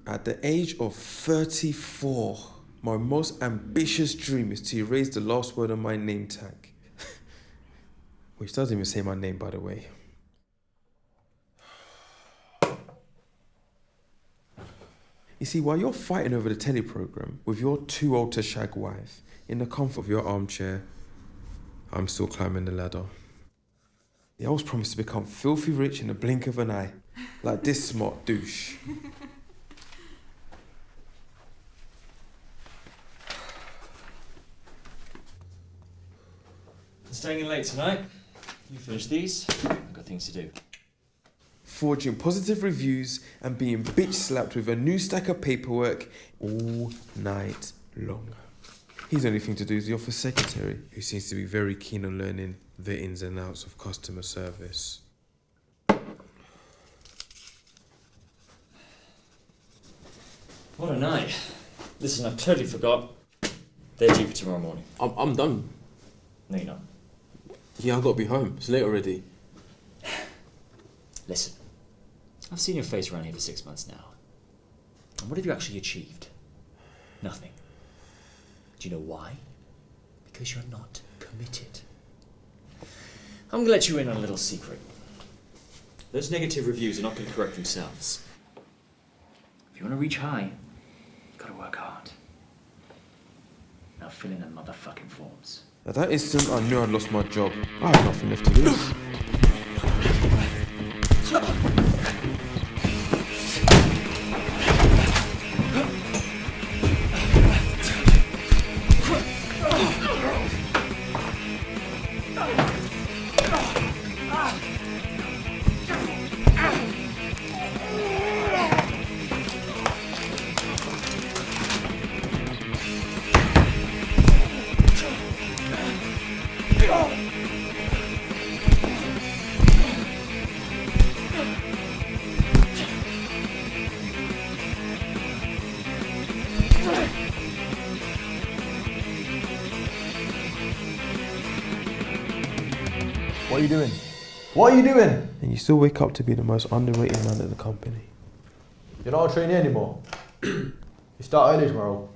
At the age of 34, my most ambitious dream is to erase the last word on my name tag. Which doesn't even say my name, by the way. You see, while you're fighting over the telly programme with your too old to shag wife, in the comfort of your armchair, I'm still climbing the ladder. I was promised to become filthy rich in the blink of an eye, like this smart douche. Staying in late tonight? You finish these? I've got things to do. Forging positive reviews and being bitch slapped with a new stack of paperwork all night long. His only thing to do is the office secretary, who seems to be very keen on learning the ins and outs of customer service. What a night. Listen, I totally forgot. They're due for tomorrow morning. I'm done. No, you're not. Yeah, I've got to be home. It's late already. Listen, I've seen your face around here for 6 months now. And what have you actually achieved? Nothing. Do you know why? Because you're not committed. I'm going to let you in on a little secret. Those negative reviews are not going to correct themselves. If you want to reach high, you've got to work hard. Now fill in the motherfucking forms. At that instant, I knew I'd lost my job. I had nothing left to lose. What are you doing? What are you doing? And you still wake up to be the most underrated man at the company. You're not a trainee anymore. You start early tomorrow.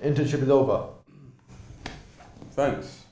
Internship is over. Thanks.